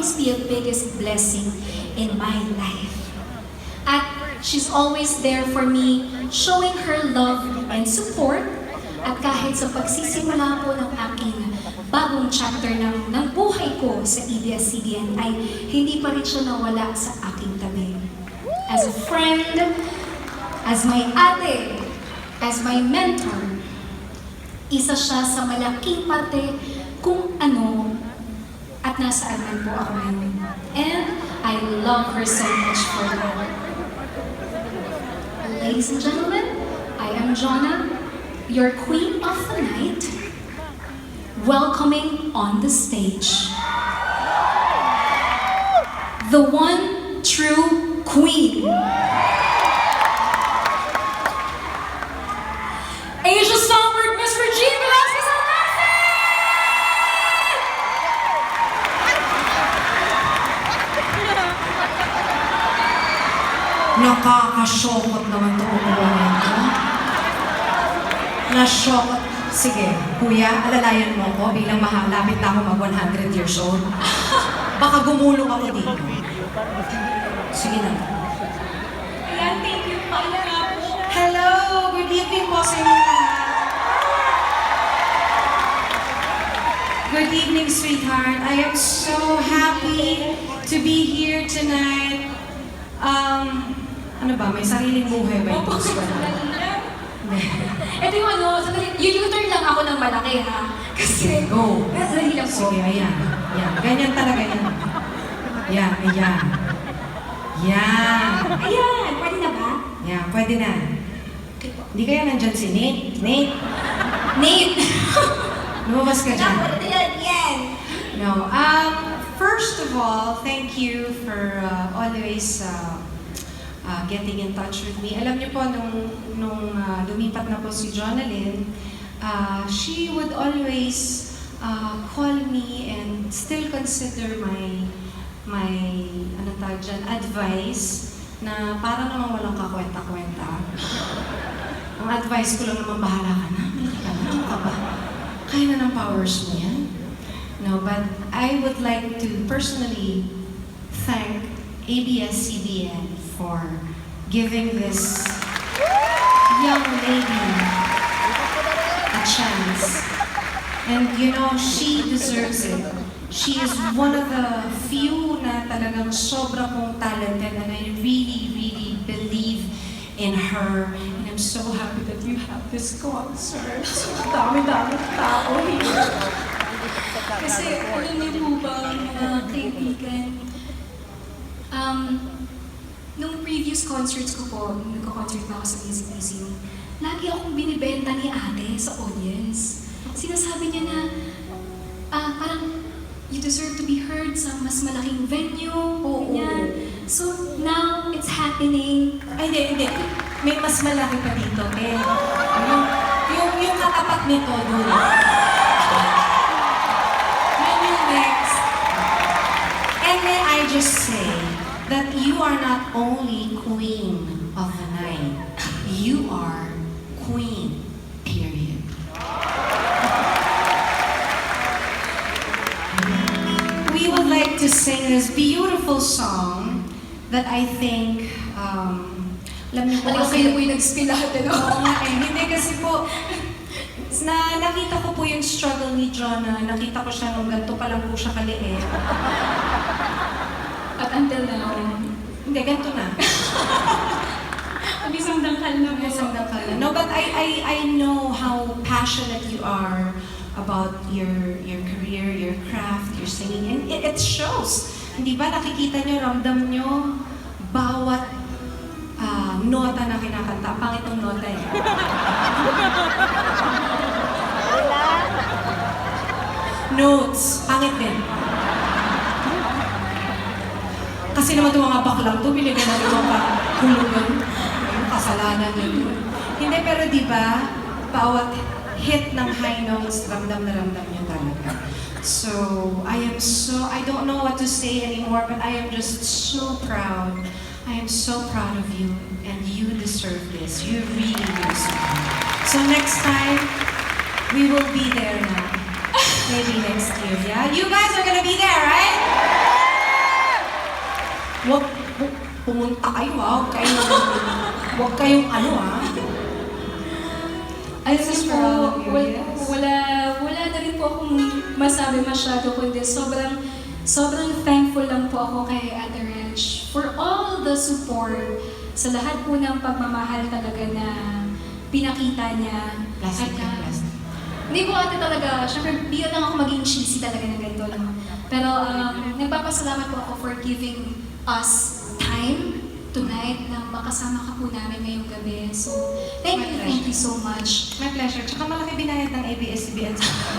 always be a biggest blessing in my life. At she's always there for me, showing her love and support. At kahit sa pagsisimula po ng aking bagong chapter ng buhay ko sa ABS-CBN ay hindi pa rin siya nawala sa aking tabi. As a friend, as my ate, as my mentor, isa siya sa malaking parte kung ano at nasaan man po ako ngayon. And I love her so much for that. Ladies and gentlemen, I am Jonna, your queen of the night, welcoming on the stage the one true queen, Asia Songbird, Miss Regine Velasquez Almanza! Nakakashokot naman ito upuan ko. Na-shock. Sige, kuya, alalayan mo ko bilang malapit na ako mag-100 years old. Baka gumulong ako dito. Sige na. Ayan, thank you po. Hello! Good evening po sa inyo lahat. Good evening, sweetheart. I am so happy to be here tonight. Ano ba? May sariling buhay ba ito? Ito yung ano, sandali, u-turn lang ako ng malaki ha. Kasi, Go. Sandali lang po. Sige, ayan. Yan. Ganyan talaga yan. Yan, ayan. Yan. Ayan, pwede na ba? Yan, pwede na. Okay po. Hindi kaya nandyan si Nate? Nate? Nate! Lumabas ka dyan. Yan! No. First of all, thank you for always getting in touch with me. Alam niyo po, nung lumipat na po si Jonalyn, she would always call me and still consider my ano tawag dyan, advice na para naman walang kakwenta-kwenta. Ang advice ko lang naman, bahala ka na. Ano ka ba? Kaya na ng powers mo yan. No, but I would like to personally thank ABS-CBN for giving this young lady a chance. And you know, she deserves it. She is one of the few na talagang sobra pong talented and I really, really believe in her. And I'm so happy that you have this concert. Dami-dami tao here. Kasi, alam niyo po ba, mga kaibigan, nung previous concerts ko po, nung nagko-concert na ako sa Music Museum, lagi akong binibenta ni ate sa audience. Sinasabi niya na, parang, you deserve to be heard sa mas malaking venue, ganyan. So, now, it's happening. Ay, hindi. May mas malaki pa dito. Eh, yung katapat nito, doon. Yan yung next. And may I just say that you are not only queen of the night, you are queen, period. We would like to sing this beautiful song that I think, alam niyo po Alam ko kasi, kayo po yung nag-spill lahat, ano? oo nga eh, hindi kasi po, nakita ko po yung struggle ni Jonna, nakita ko siya nung ganito pa lang po siya kaliit. At until now, Hindi, ganito na. isang dangkal na po. Isang dakal na. No, but I know how passionate you are about your career, your craft, your singing, and it shows. Hindi ba nakikita nyo, ramdam nyo, bawat nota na kinakanta. Pangit ang nota eh. Notes, pangit din. Kasi naman itong mga baklang to, binigyan natin mga kahulugan. Yung kasalanan nyo. Hindi, pero di ba, bawat hit ng high notes, ramdam na ramdam nyo talaga. So, I don't know what to say anymore, but I am just so proud. I am so proud of you, and you deserve this. You really deserve it. So next time, we will be there now. Maybe next year, yeah? You guys are gonna be there, right? Wag pumunta kayo ha. Huwag kayong ano ha. Alam This is niyo for po, all of you, yes. wala na rin po akong masabi masyado, kundi sobrang thankful lang po ako kay Ate Reg for all the support, sa lahat po ng pagmamahal talaga na pinakita niya. Plastic At, na plastic. Hindi po ate talaga, syempre di lang ako maging cheesy talaga ng ganito. No? Pero nagpapasalamat po ako for giving us time tonight na makasama ka po namin ngayong gabi. So, thank you so much. My pleasure. Tsaka malaki binayad ng ABS-CBN sa akin.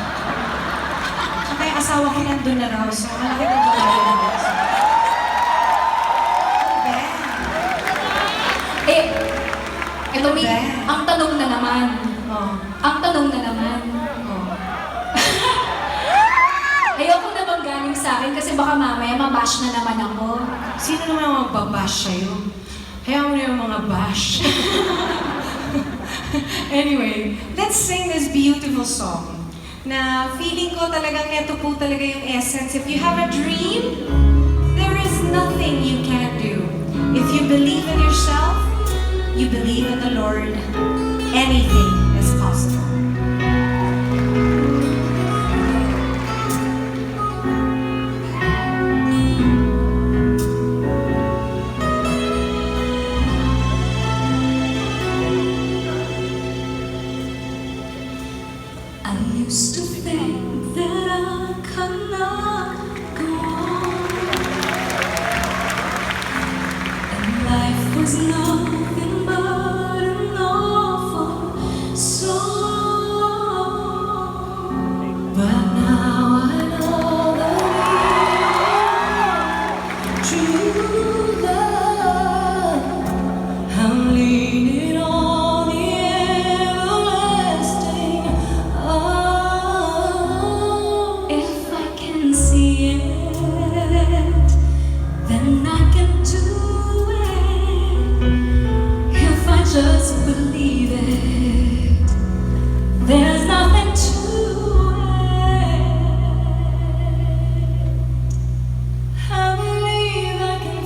Tsaka yung asawa ko nandun na raw, so malaki na binayad. Ito may, ang tanong na naman. Oh. Ang tanong na naman. Oh. Ayoko na bang galing sa akin kasi baka mamaya mabash na naman ako. Sino naman ang magbabash sa'yo? Hayaan mo na yung mga bash. Anyway, let's sing this beautiful song na feeling ko talagang ito po talaga yung essence. If you have a dream, there is nothing you can't do. If you believe in yourself, you believe in the Lord, anything is possible. I used to think that I could not go on, and life was nothing but an awful song. But now I know that true love, I'm leaning on the everlasting arm. If I can see it, then I can do it. If I just believe it, there's nothing to it. I believe I can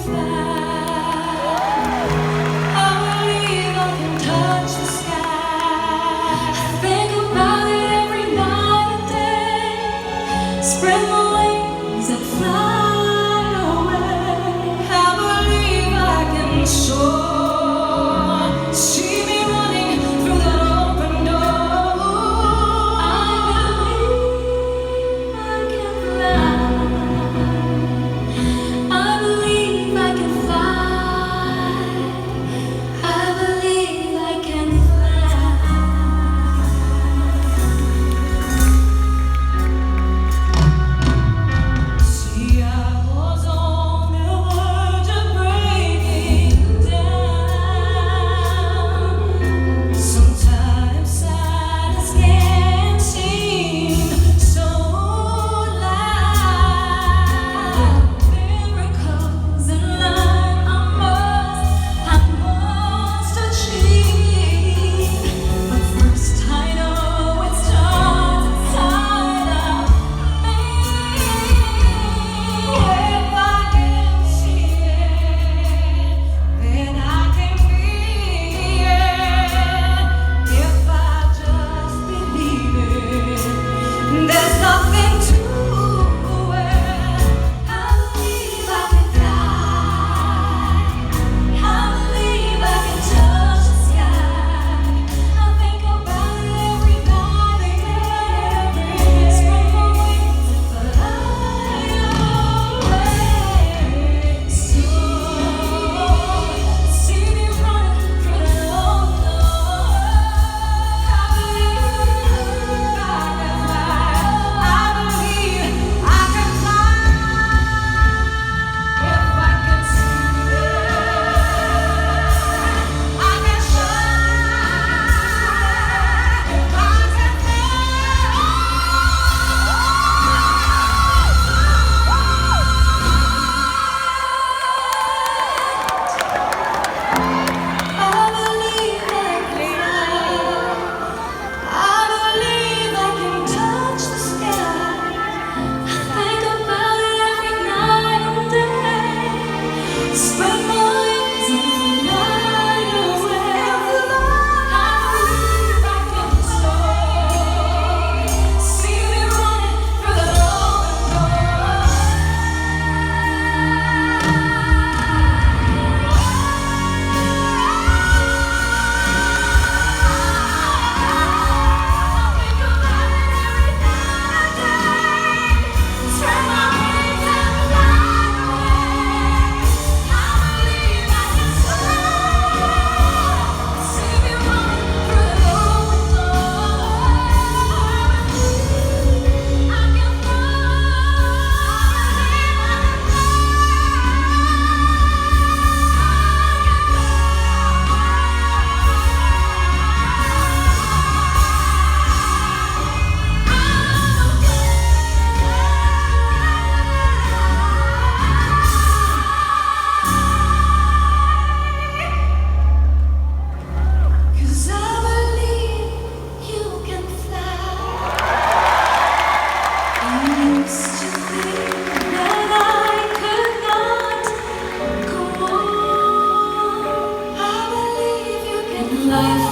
life